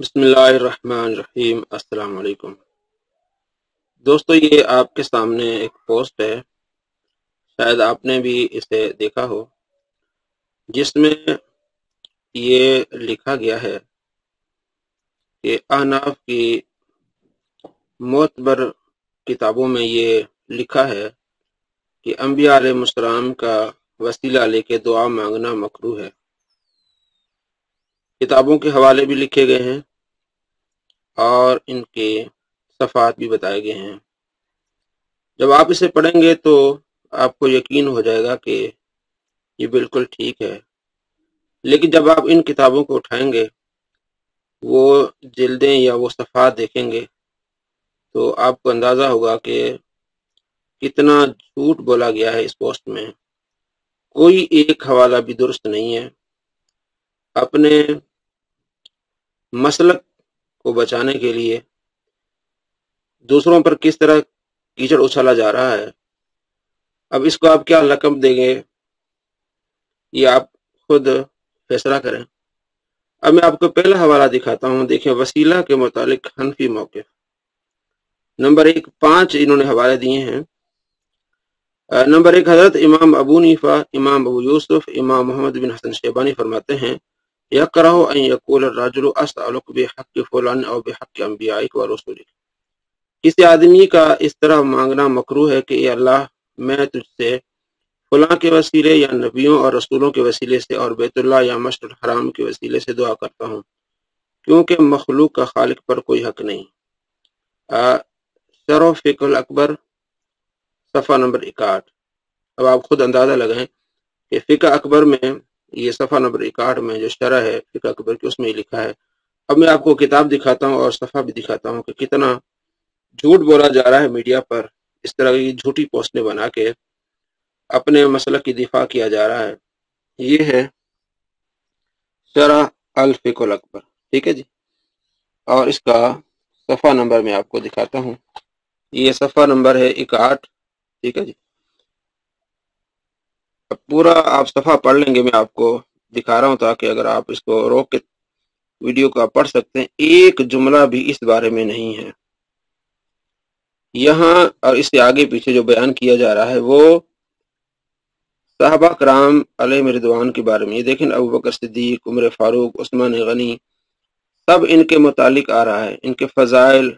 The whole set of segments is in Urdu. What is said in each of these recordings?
بسم اللہ الرحمن الرحیم۔ السلام علیکم دوستو، یہ آپ کے سامنے ایک پوسٹ ہے، شاید آپ نے بھی اسے دیکھا ہو، جس میں یہ لکھا گیا ہے کہ احناف کی معتبر کتابوں میں یہ لکھا ہے کہ انبیاء علیہ السلام کا وسیلہ لے کے دعا مانگنا مکروہ ہے۔ کتابوں کے حوالے بھی لکھے گئے ہیں اور ان کے صفحات بھی بتائے گئے ہیں۔ جب آپ اسے پڑھیں گے تو آپ کو یقین ہو جائے گا کہ یہ بالکل ٹھیک ہے، لیکن جب آپ ان کتابوں کو اٹھائیں گے، وہ جلدیں یا وہ صفحات دیکھیں گے، تو آپ کو اندازہ ہوگا کہ کتنا جھوٹ بولا گیا ہے اس پوسٹ میں۔ کوئی ایک حوالہ بھی درست نہیں ہے۔ اپنے مسلک کو بچانے کے لیے دوسروں پر کس طرح کیچڑ اچھالا جا رہا ہے، اب اس کو آپ کیا لقب دیں گے، یہ آپ خود فیصلہ کریں۔ اب میں آپ کو پہلا حوالہ دکھاتا ہوں، دیکھیں وسیلہ کے متعلق حنفی موقف۔ نمبر 1 5 انہوں نے حوالے دیے ہیں۔ نمبر 1 حضرت امام ابو حنیفہ، امام ابو یوسف، امام محمد بن حسن شیبانی فرماتے ہیں یکرہ ان یقول الرجل اسألک بحق فلان او بحق انبیائک و رسولک۔ کسی آدمی کا اس طرح مانگنا مکروہ ہے کہ اے اللہ، میں تجھ سے فلاں کے وسیلے یا نبیوں اور رسولوں کے وسیلے سے اور بیت اللہ یا مشعر الحرام کے وسیلے سے دعا کرتا ہوں، کیونکہ مخلوق کا خالق پر کوئی حق نہیں۔ شرح فقہ الاکبر صفحہ نمبر 61۔ اب آپ خود اندازہ لگائیں کہ فقہ اکبر میں یہ صفحہ نمبر 61 میں جو شرح ہے فقہ اکبر کی، اس میں لکھا ہے۔ اب میں آپ کو کتاب دکھاتا ہوں اور صفحہ بھی دکھاتا ہوں کہ کتنا جھوٹ بولا جا رہا ہے میڈیا پر، اس طرح کی جھوٹی پوسٹیں بنا کے اپنے مسلک کی دفاع کیا جا رہا ہے۔ یہ ہے شرح الفقہ الاکبر، ٹھیک ہے جی، اور اس کا صفحہ نمبر میں آپ کو دکھاتا ہوں۔ یہ صفحہ نمبر ہے 61، ٹھیک ہے جی۔ اب پورا آپ صفحہ پڑھ لیں گے، میں آپ کو دکھا رہا ہوں تاکہ اگر آپ اس کو روک کے ویڈیو کو آپ پڑھ سکتے ہیں۔ ایک جملہ بھی اس بارے میں نہیں ہے یہاں، اور اس سے آگے پیچھے جو بیان کیا جا رہا ہے وہ صحابہ کرام علیہ رضوان کے بارے میں۔ یہ دیکھیں، ابو بکر صدیق، عمر فاروق، عثمان غنی، سب ان کے متعلق آ رہا ہے، ان کے فضائل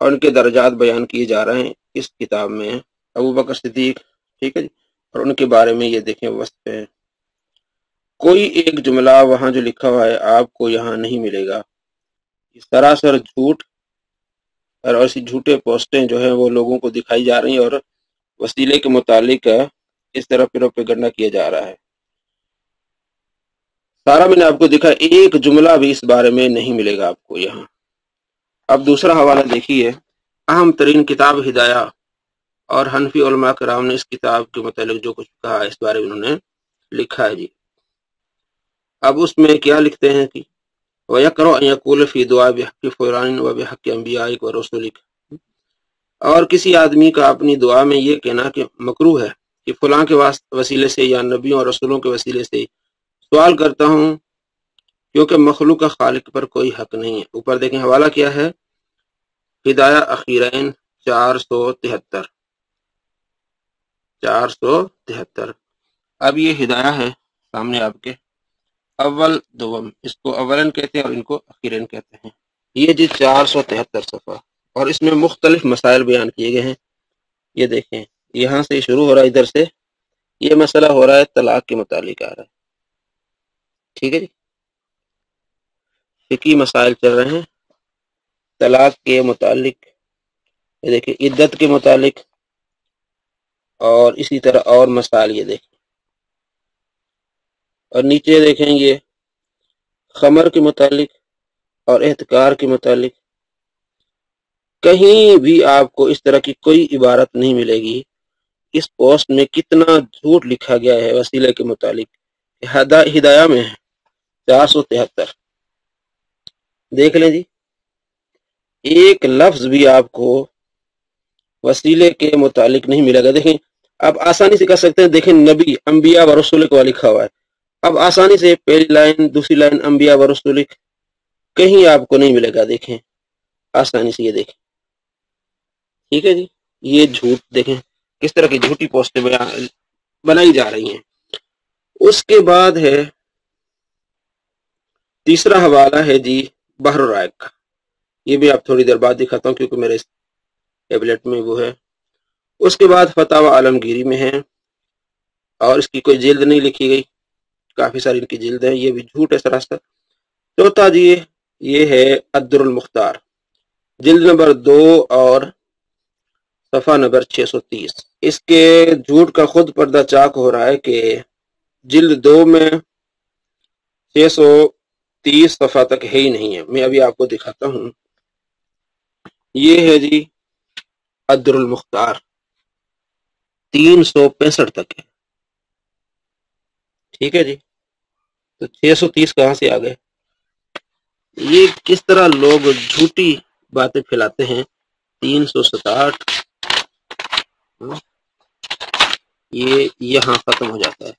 اور ان کے درجات بیان کیے جا رہے ہیں اس کتاب میں۔ ابو بکر صدیق، ٹھیک ہے جی، اور ان کے بارے میں یہ دیکھیں وصف ہے۔ کوئی ایک جملہ وہاں جو لکھا ہوا ہے آپ کو یہاں نہیں ملے گا۔ اس سراسر جھوٹ اور ایسی جھوٹے پوسٹیں جو ہیں وہ لوگوں کو دکھائی جا رہی ہیں اور وسیلے کے متعلق اس طرح پروپیگنڈا کیا جا رہا ہے۔ سارا میں نے آپ کو دکھا، ایک جملہ بھی اس بارے میں نہیں ملے گا آپ کو یہاں۔ اب دوسرا حوالہ دیکھیے، اہم ترین کتاب ہدایہ، اور حنفی علماء کرام نے اس کتاب کے متعلق جو کچھ کہا اس بارے میں انہوں نے لکھا ہے جی۔ اب اس میں کیا لکھتے ہیں کہ وَيَكْرَهُ أَن يَقُولَ فِي دُعَاءِ بِحَقِّ فُلَانٍ وَبِحَقِّ أَنبِيَائِكَ وَرُسُلِكَ، اور کسی آدمی کا اپنی دعا میں یہ کہنا کہ مکروہ ہے کہ فلاں کے وسیلے سے یا نبیوں اور رسولوں کے وسیلے سے سوال کرتا ہوں، کیونکہ مخلوق کا خالق پر کوئی حق نہیں ہے۔ اوپر دیکھیں حوالہ کیا ہے، ہدایہ اخیرین 473۔ اب یہ ہدایہ ہے سامنے آپ کے، اول دوم، اس کو اولن کہتے ہیں اور ان کو اخیرین کہتے ہیں۔ یہ جی 473 صفحہ، اور اس میں مختلف مسائل بیان کیے گئے ہیں۔ یہ دیکھیں، یہاں سے شروع ہو رہا ہے، ادھر سے یہ مسئلہ ہو رہا ہے طلاق کے متعلق آ رہا ہے، ٹھیک ہے جی۔ فقہی مسائل چل رہے ہیں طلاق کے متعلق، یہ دیکھیں عدت کے متعلق، اور اسی طرح اور مسائل یہ دیکھیں، اور نیچے دیکھیں یہ خمر کے متعلق اور احتکار کے متعلق۔ کہیں بھی آپ کو اس طرح کی کوئی عبارت نہیں ملے گی۔ اس پوسٹ میں کتنا جھوٹ لکھا گیا ہے وسیلے کے متعلق، ہدایہ میں ہے 473، دیکھ لیں جی۔ ایک لفظ بھی آپ کو وسیلے کے متعلق نہیں ملے گا۔ دیکھیں، آپ آسانی سے کر سکتے ہیں، دیکھیں نبی، انبیاء و رسولک والا لکھا ہوا ہے۔ اب آسانی سے پہلی لائن، دوسری لائن انبیاء و رسولک، کہیں آپ کو نہیں ملے گا. دیکھیں آسانی سے، یہ دیکھیں. ٹھیک ہے جی. یہ جھوٹ دیکھیں کس طرح کی جھوٹی پوسٹیں بنائی جا رہی ہیں. اس کے بعد ہے تیسرا حوالہ ہے جی بحر الرائق کا. یہ بھی آپ تھوڑی دیر بعد دکھاتا ہوں کیونکہ میرے ٹیبلٹ میں وہ ہے. اس کے بعد فتاوی عالمگیری میں ہے اور اس کی کوئی جلد نہیں لکھی گئی، کافی ساری ان کی جلد ہیں، یہ بھی جھوٹ ہے سراسر. چوتھا جی یہ ہے الدر المختار، جلد نمبر 2 اور صفحہ نمبر 630. اس کے جھوٹ کا خود پردہ چاک ہو رہا ہے کہ جلد 2 میں 630 صفحہ تک ہے ہی نہیں ہے. میں ابھی آپ کو دکھاتا ہوں. یہ ہے جی الدر المختار، 365 تک ہے. ٹھیک ہے جی. تو 630 کہاں سے آ گئے؟ یہ کس طرح لوگ جھوٹی باتیں پھیلاتے ہیں. 367 یہ یہاں ختم ہو جاتا ہے.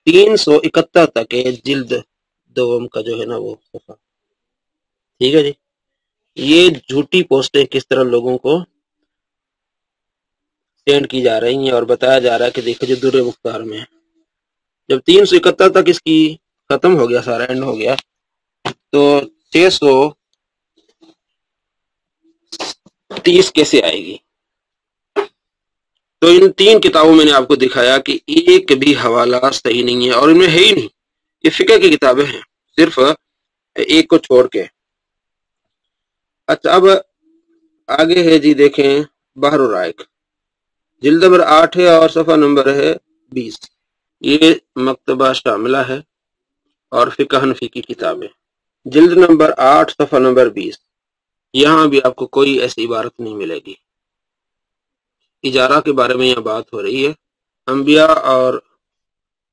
371 تک ہے جلد 2 کا جو ہے نا وہ صفحہ. ٹھیک ہے جی. یہ جھوٹی پوسٹیں کس طرح لوگوں کو سینڈ کی جا رہی ہیں اور بتایا جا رہا ہے کہ دیکھو جو در مختار میں ہے. جب 371 تک اس کی ختم ہو گیا، سارا اینڈ ہو گیا، تو 630 کیسے آئے گی؟ تو ان 3 کتابوں میں نے آپ کو دکھایا کہ ایک بھی حوالہ صحیح نہیں ہے، اور ان میں ہے ہی نہیں. یہ فقہ کی کتابیں ہیں صرف ایک کو چھوڑ کے. اچھا اب آگے ہے جی دیکھیں بحر الرائق، جلد نمبر 8 ہے اور صفحہ نمبر ہے 20. یہ مکتبہ شاملہ ہے اور فقہ حنفی کی کتابیں، جلد نمبر 8 صفحہ نمبر 20. یہاں بھی آپ کو کوئی ایسی عبارت نہیں ملے گی. اجارہ کے بارے میں یہاں بات ہو رہی ہے. انبیاء اور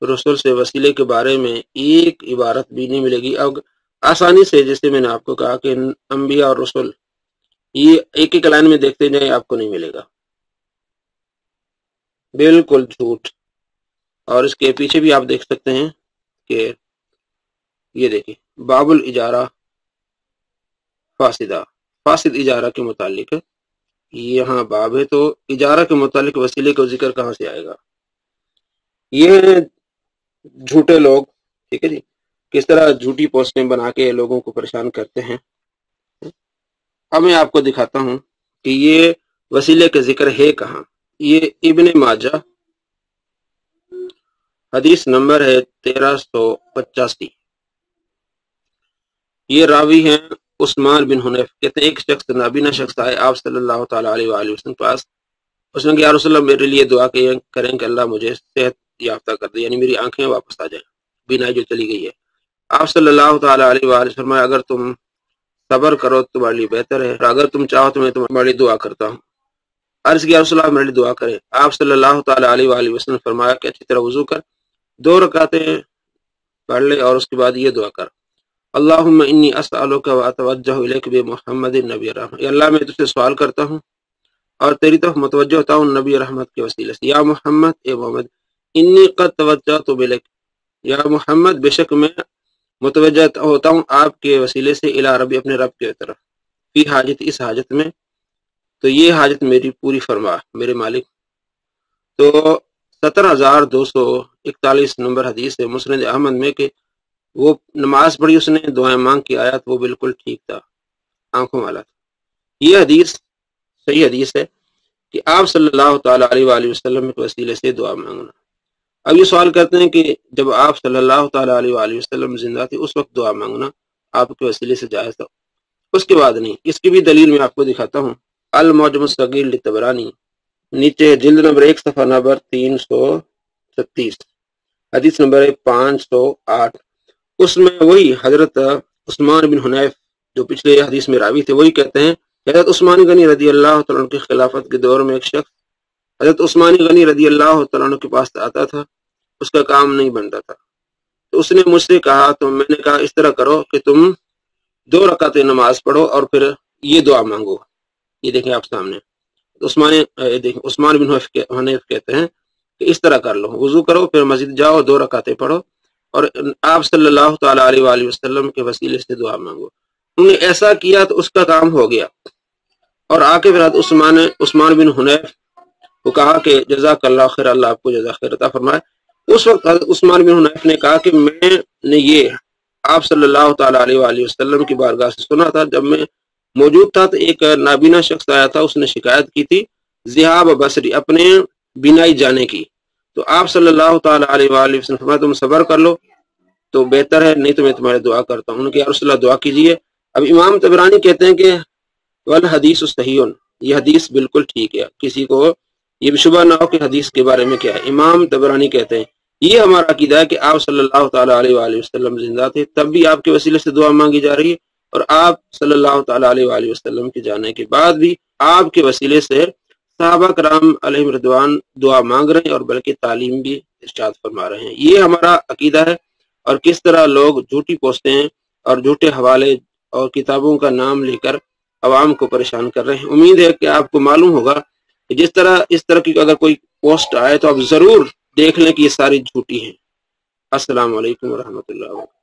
رسول سے وسیلے کے بارے میں ایک عبارت بھی نہیں ملے گی. اب آسانی سے جیسے میں نے آپ کو کہا کہ انبیاء اور رسول یہ ایک ایک لائن میں دیکھتے جائیں، آپ کو نہیں ملے گا. بالکل جھوٹ. اور اس کے پیچھے بھی آپ دیکھ سکتے ہیں کہ یہ دیکھیں باب الاجارہ فاسدہ، فاسد اجارہ کے متعلق ہے. یہاں باب ہے تو اجارہ کے متعلق وسیلے کا ذکر کہاں سے آئے گا؟ یہ جھوٹے لوگ. ٹھیک ہے جی. کس طرح جھوٹی پوسٹیں بنا کے لوگوں کو پریشان کرتے ہیں. اب میں آپ کو دکھاتا ہوں کہ یہ وسیلے کا ذکر ہے کہاں. یہ ابن ماجہ، حدیث نمبر ہے 1385. یہ راوی ہیں عثمان بن حنیف. کہتے ہیں ایک شخص نابینا شخص آئے آپ صلی اللہ تعالیٰ علیہ وآلہ وسلم پاس. اس نے کہا یا رسول اللہ میرے لیے دعا کریں کہ اللہ مجھے صحت یافتہ کر دے، یعنی میری آنکھیں واپس آ جائیں، بینائی جو چلی گئی ہے. آپ صلی اللہ تعالیٰ علیہ وآلہ وسلم فرمایا اگر تم صبر کرو تو تمہارے لیے بہتر ہے، اور اگر تم چاہو تو میں تمہارے لیے دعا کرتا ہوں. عرض کیا رسول اللہ میرے لیے دعا کریں. آپ صلی اللہ تعالیٰ علیہ وآلہ وسلم فرمایا کہ اچھی طرح وضو کر، 2 رکعتیں پڑھ لے اور اس کے بعد یہ دعا کر اللہم انی اسألک و اتوجہ الیک بمحمد النبی رحمت. یا اللہ میں تجھ سے سوال کرتا ہوں اور تیری طرف متوجہ ہوتا ہوں نبی رحمت کے وسیلے سے. یا محمد، اے محمد، انی قد توجہت بلیک، یا محمد بے شک میں متوجہ ہوتا ہوں آپ کے وسیلے سے الی ربی، اپنے رب کی طرف، فی حاجت، اس حاجت میں، تو یہ حاجت میری پوری فرما میرے مالک. تو 17,241 نمبر حدیث ہے مسند احمد میں کہ وہ نماز پڑھی، اس نے دعائیں مانگ کی آیات، وہ بالکل ٹھیک تھا، آنکھوں والا تھا. یہ حدیث صحیح حدیث ہے کہ آپ صلی اللہ تعالیٰ علیہ وآلہ وسلم کے وسیلے سے دعا مانگنا. اب یہ سوال کرتے ہیں کہ جب آپ صلی اللہ تعالیٰ علیہ وآلہ وسلم زندہ تھے اس وقت دعا مانگنا آپ کے وسیلے سے جائز تھا، اس کے بعد نہیں. اس کی بھی دلیل میں آپ کو دکھاتا ہوں. المعجم الصغیر لطبرانی، نیچے جلد نمبر 1 صفحہ نمبر 336، حدیث نمبر 508. اس میں وہی حضرت عثمان بن حنیف جو پچھلے حدیث میں راوی تھے وہی کہتے ہیں حضرت عثمان غنی رضی اللہ تعالیٰ عنہ کی خلافت کے دور میں ایک شخص حضرت عثمان غنی رضی اللہ تعالیٰ عنہ کے پاس آتا تھا، اس کا کام نہیں بنتا تھا، تو اس نے مجھ سے کہا، تو میں نے کہا اس طرح کرو کہ تم 2 رکعتیں نماز پڑھو اور پھر یہ دعا مانگو. یہ دیکھیں آپ سامنے عثمان بن حنیف کہتے ہیں کہ اس طرح کر لو، وضو کرو، پھر مسجد جاؤ، 2 رکعتیں پڑھو اور آپ صلی اللہ تعالیٰ علیہ وآلہ وسلم کے وسیلے سے دعا مانگو۔ انہوں نے ایسا کیا تو اس کا کام ہو گیا، اور آگے پھر عثمان بن حنیف کو کہا کہ جزاک اللہ خیر، اللہ آپ کو جزاک خیر عطا فرمائے۔ اس وقت حضرت عثمان بن حنیف نے کہا کہ میں نے یہ آپ صلی اللہ تعالیٰ علیہ وآلہ وسلم کی بارگاہ سے سنا تھا، جب میں موجود تھا تو ایک نابینا شخص آیا تھا، اس نے شکایت کی تھی ذہاب بصری، اپنے بینائی جانے کی، تو آپ صلی اللہ تعالیٰ علیہ وآلہ وسلم فرمایا تم صبر کر لو تو بہتر ہے، نہیں تو میں تمہارے دعا کرتا ہوں۔ انہوں نے کہا یا رسول اللہ دعا کیجیے۔ اب امام طبرانی کہتے ہیں کہ والحدیث صحیح، یہ حدیث بالکل ٹھیک ہے، کسی کو یہ بھی شبہ نہ ہو کہ حدیث کے بارے میں کیا ہے۔ امام طبرانی کہتے ہیں یہ ہمارا عقیدہ ہے کہ آپ صلی اللہ تعالیٰ علیہ وآلہ وسلم زندہ تھے، تب بھی آپ کے وسیلے سے دعا مانگی جا رہی ہے، اور آپ صلی اللہ تعالیٰ علیہ وآلہ وسلم کے جانے کے بعد بھی آپ کے وسیلے سے صحابہ کرام علیہم رضوان دعا مانگ رہے ہیں، اور بلکہ تعلیم بھی ارشاد فرما رہے ہیں۔ یہ ہمارا عقیدہ ہے، اور کس طرح لوگ جھوٹی پوسٹیں ہیں اور جھوٹے حوالے اور کتابوں کا نام لے کر عوام کو پریشان کر رہے ہیں۔ امید ہے کہ آپ کو معلوم ہوگا کہ اس طرح کی اگر کوئی پوسٹ آئے تو آپ ضرور دیکھ لیں کہ یہ ساری جھوٹی ہیں۔ السلام علیکم ورحمۃ اللہ وبرکاتہ۔